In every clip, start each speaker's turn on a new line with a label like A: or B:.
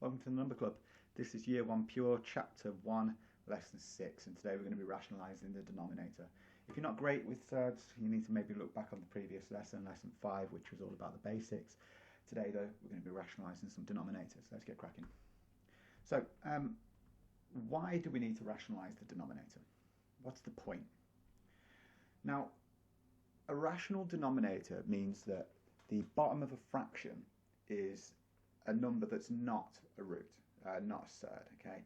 A: Welcome to the Number Club. This is Year 1 Pure, Chapter 1, Lesson 6, and today we're going to be rationalising the denominator. If you're not great with thirds, you need to maybe look back on the previous lesson, Lesson 5, which was all about the basics. Today, though, we're going to be rationalising some denominators. Let's get cracking. So, why do we need to rationalise the denominator? What's the point? Now, a rational denominator means that the bottom of a fraction is a number that's not a root, not a surd, okay?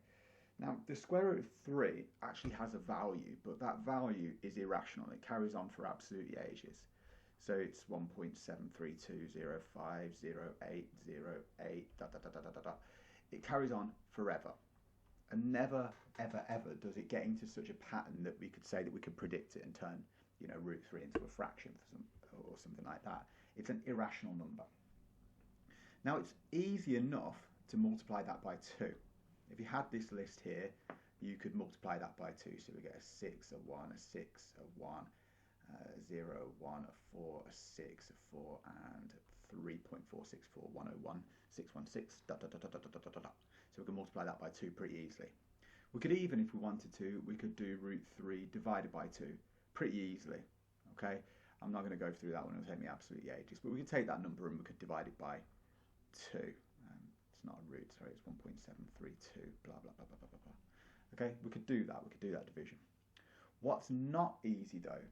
A: Now, the square root of 3 actually has a value, but that value is irrational. It carries on for absolutely ages. So it's 1.732050808, It carries on forever. And never, ever, ever does it get into such a pattern that we could say that we could predict it and turn, root 3 into a fraction or something like that. It's an irrational number. Now, it's easy enough to multiply that by 2. If you had this list here, you could multiply that by 2. So we get a 6, a 1, a 6, a 1, a 0, a 1, a 4, a 6, a 4, and 3.464, 101, 616, So we can multiply that by 2 pretty easily. We could even, if we wanted to, we could do root 3 divided by 2 pretty easily. Okay, I'm not going to go through that one, it'll take me absolutely ages, but we could take that number and we could divide it by 2. It's not a root, sorry, it's 1.732, blah, blah, blah, blah, blah, blah. Okay, we could do that division. What's not easy, though,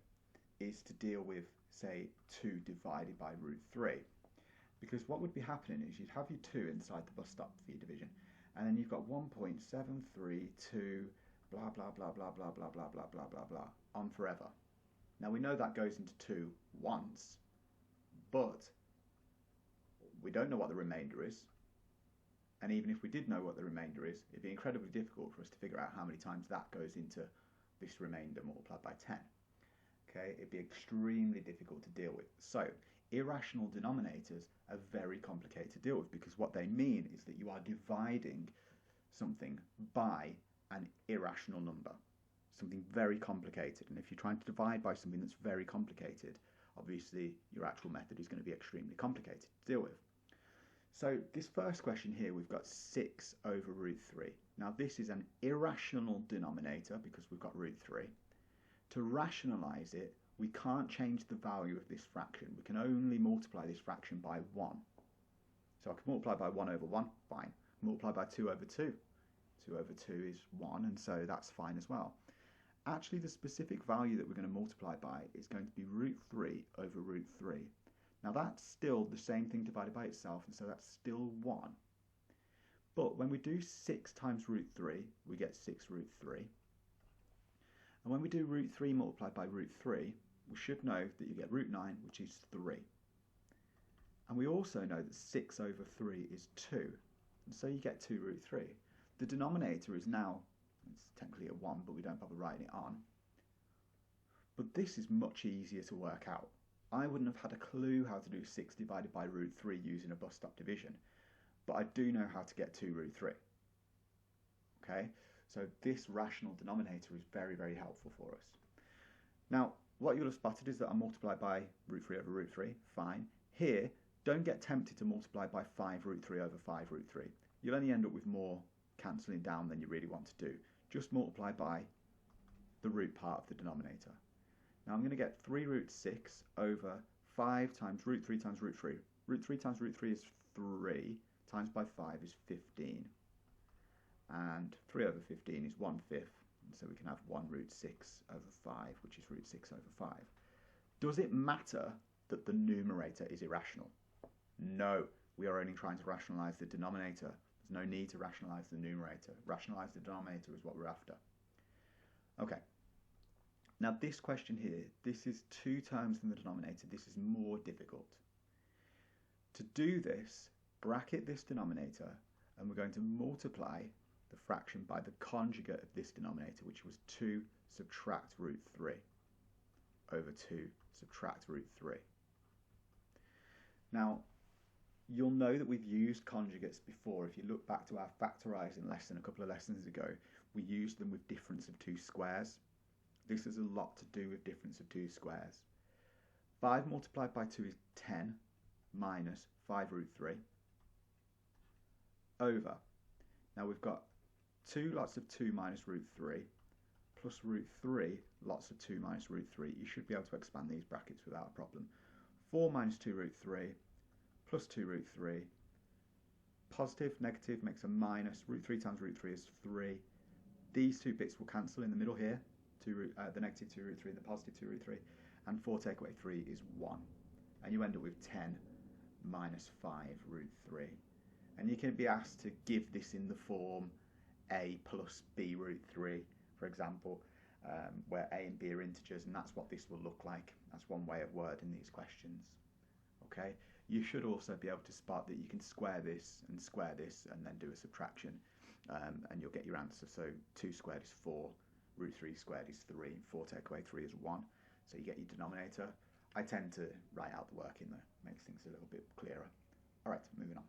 A: is to deal with, say, 2 divided by root 3. Because what would be happening is you'd have your 2 inside the bus stop for your division, and then you've got 1.732, blah, blah, blah, blah, blah, blah, blah, blah, blah, blah, blah, on forever. Now, we know that goes into 2 once, but we don't know what the remainder is. And even if we did know what the remainder is, it'd be incredibly difficult for us to figure out how many times that goes into this remainder multiplied by 10. Okay, it'd be extremely difficult to deal with. So, irrational denominators are very complicated to deal with because what they mean is that you are dividing something by an irrational number. Something very complicated. And if you're trying to divide by something that's very complicated, obviously your actual method is going to be extremely complicated to deal with. So this first question here, we've got 6 over root 3. Now this is an irrational denominator because we've got root 3. To rationalise it, we can't change the value of this fraction. We can only multiply this fraction by 1. So I can multiply by 1 over 1, fine. Multiply by 2 over 2. 2 over 2 is 1, and so that's fine as well. Actually, the specific value that we're going to multiply by is going to be root 3 over root 3. Now that's still the same thing divided by itself, and so that's still 1. But when we do 6 times root 3, we get 6 root 3. And when we do root 3 multiplied by root 3, we should know that you get root 9, which is 3. And we also know that 6 over 3 is 2. And so you get 2 root 3. The denominator is now, it's technically a 1, but we don't bother writing it on. But this is much easier to work out. I wouldn't have had a clue how to do 6 divided by root 3 using a bus stop division, but I do know how to get 2 root 3. Okay, so this rational denominator is very, very helpful for us. Now, what you'll have spotted is that I multiplied by root 3 over root 3, fine. Here, don't get tempted to multiply by 5 root 3 over 5 root 3. You'll only end up with more cancelling down than you really want to do. Just multiply by the root part of the denominator. Now I'm going to get 3 root 6 over 5 times root 3 times root 3. Root 3 times root 3 is 3, times by 5 is 15. And 3 over 15 is 1/5. And so we can have 1 root 6 over 5, which is root 6 over 5. Does it matter that the numerator is irrational? No, we are only trying to rationalise the denominator. There's no need to rationalise the numerator. Rationalise the denominator is what we're after. Okay. Now this question here, this is 2 terms in the denominator. This is more difficult. To do this, bracket this denominator, and we're going to multiply the fraction by the conjugate of this denominator, which was 2 subtract root 3 over 2 subtract root 3. Now, you'll know that we've used conjugates before. If you look back to our factorising lesson a couple of lessons ago, we used them with difference of 2 squares. This has a lot to do with difference of 2 squares. 5 multiplied by 2 is 10 minus 5 root 3 over Now we've got 2 lots of 2 minus root 3 plus root 3 lots of 2 minus root 3. You should be able to expand these brackets without a problem. 4 minus 2 root 3 plus 2 root 3. Positive, negative makes a minus. Root 3 times root 3 is 3. These two bits will cancel in the middle here. The negative 2 root 3 and the positive 2 root 3. And 4 take away 3 is 1. And you end up with 10 minus 5 root 3. And you can be asked to give this in the form a plus b root 3, for example, where a and b are integers, and that's what this will look like. That's one way of wording these questions. Okay, you should also be able to spot that you can square this and then do a subtraction, and you'll get your answer. So 2 squared is 4, root 3 squared is 3, 4 take away 3 is 1. So you get your denominator. I tend to write out the work in there, makes things a little bit clearer. All right, moving on.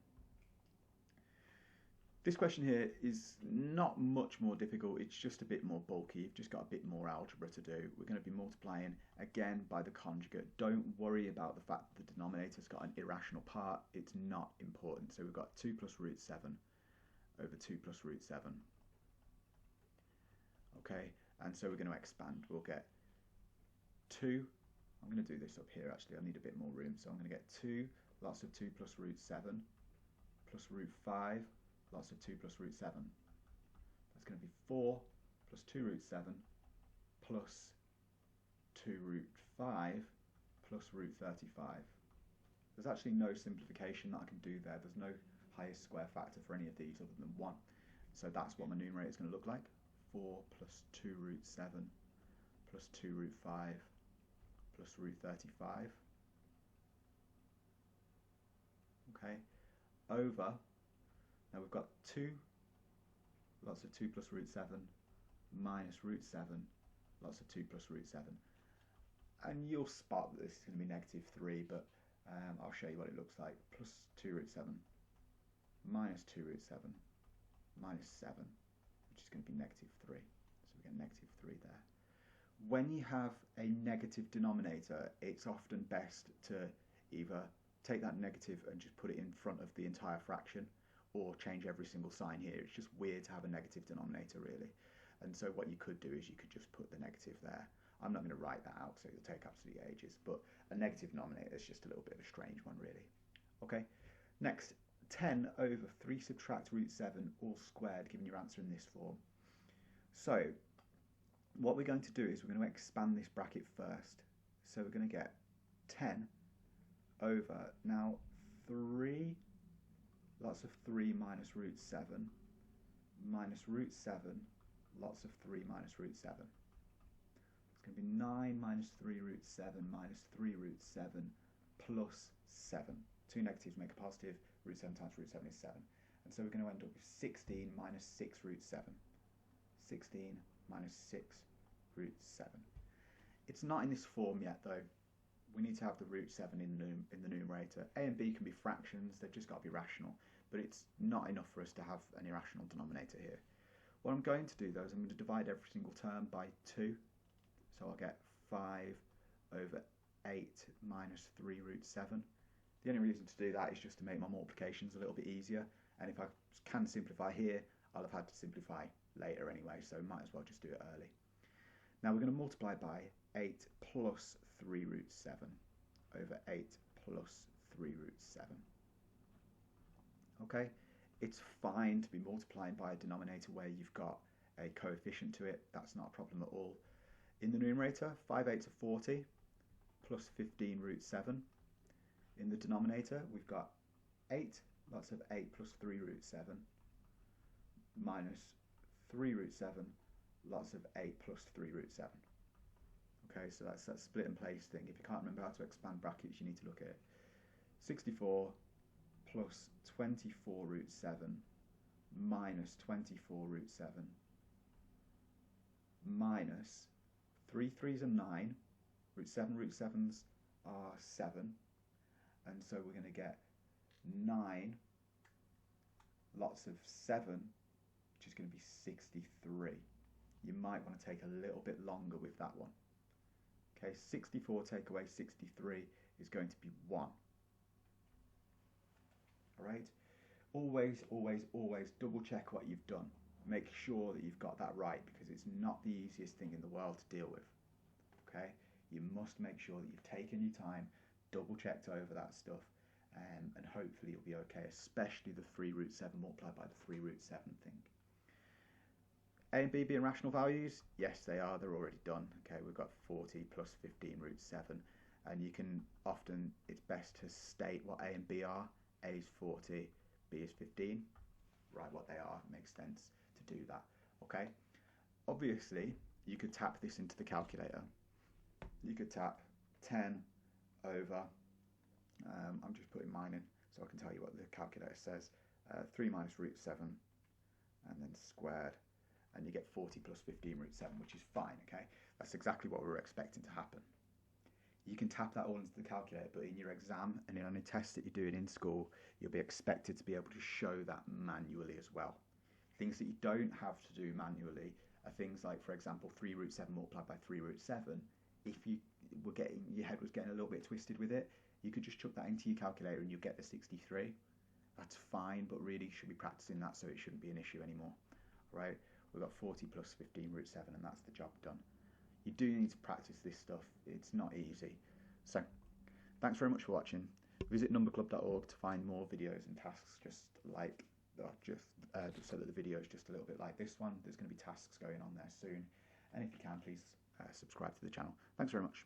A: This question here is not much more difficult, it's just a bit more bulky. You've just got a bit more algebra to do. We're going to be multiplying again by the conjugate. Don't worry about the fact that the denominator's got an irrational part, it's not important. So we've got 2 plus root 7 over 2 plus root 7. Okay, and so we're going to expand. We'll get 2, I'm going to do this up here actually, I need a bit more room, so I'm going to get 2 lots of 2 plus root 7 plus root 5 lots of 2 plus root 7. That's going to be 4 plus 2 root 7 plus 2 root 5 plus root 35. There's actually no simplification that I can do there. There's no highest square factor for any of these other than 1. So that's what my numerator is going to look like. 4 plus 2 root 7 plus 2 root 5 plus root 35. Okay, over, now we've got 2 lots of 2 plus root 7 minus root 7 lots of 2 plus root 7. And you'll spot that this is going to be negative 3, but I'll show you what it looks like. Plus 2 root 7 minus 2 root 7 minus 7, which is going to be negative 3. So we get negative 3 there. When you have a negative denominator, it's often best to either take that negative and just put it in front of the entire fraction, or change every single sign here. It's just weird to have a negative denominator, really. And so what you could do is you could just put the negative there. I'm not going to write that out, so it'll take absolutely ages, but a negative denominator is just a little bit of a strange one, really. Okay, next, 10 over 3 subtract root 7 all squared, giving your answer in this form. So what we're going to do is we're going to expand this bracket first. So we're going to get 10 over, now 3 lots of 3 minus root 7 minus root 7 lots of 3 minus root 7. It's going to be 9 minus 3 root 7 minus 3 root 7 plus 7. Two negatives make a positive. Root 7 times root 7 is 7. And so we're going to end up with 16 minus 6 root 7. 16 minus 6 root 7. It's not in this form yet though. We need to have the root 7 in the numerator. A and b can be fractions, they've just got to be rational, but it's not enough for us to have an irrational denominator here. What I'm going to do though is I'm going to divide every single term by 2, so I'll get 5 over 8 minus 3 root 7. The only reason to do that is just to make my multiplications a little bit easier, and if I can simplify here, I'll have had to simplify later anyway, so might as well just do it early. Now we're going to multiply by 8 plus 3 root 7 over 8 plus 3 root 7. Okay, it's fine to be multiplying by a denominator where you've got a coefficient to it, that's not a problem at all. In the numerator, 5 8s are 40 plus 15 root 7. In the denominator, we've got 8 lots of 8 plus 3 root 7 minus 3 root 7 lots of 8 plus 3 root 7. Okay, so that's that split and place thing. If you can't remember how to expand brackets, you need to look at it. 64 plus 24 root 7 minus 24 root 7 minus 3 3s are 9, root 7s are 7, and so we're going to get 9 lots of 7, which is going to be 63. You might want to take a little bit longer with that one. Okay, 64 take away 63 is going to be 1. Alright, Always, always, always double check what you've done. Make sure that you've got that right, because it's not the easiest thing in the world to deal with. Okay? You must make sure that you've taken your time, double checked over that stuff, and hopefully you'll be okay, especially the 3 root 7 multiplied by the 3 root 7 thing. A and B being rational values? Yes, they are. They're already done. Okay, we've got 40 plus 15 root 7. And you can often, it's best to state what A and B are. A is 40, B is 15. Write what they are. It makes sense to do that. Okay? Obviously, you could tap this into the calculator. You could tap 10 over, I'm just putting mine in so I can tell you what the calculator says. 3 minus root 7 and then squared. And you get 40 plus 15 root 7, which is fine, okay? That's exactly what we were expecting to happen. You can tap that all into the calculator, but in your exam and in any test that you're doing in school, you'll be expected to be able to show that manually as well. Things that you don't have to do manually are things like, for example, 3 root 7 multiplied by 3 root 7. If you were getting, your head was getting a little bit twisted with it, you could just chuck that into your calculator and you'll get the 63. That's fine, but really you should be practicing that, so it shouldn't be an issue anymore, right? We've got 40 plus 15 root 7, and that's the job done. You do need to practice this stuff. It's not easy. So, thanks very much for watching. Visit numberclub.org to find more videos and tasks just like, so that the video is just a little bit like this one. There's going to be tasks going on there soon. And if you can, please subscribe to the channel. Thanks very much.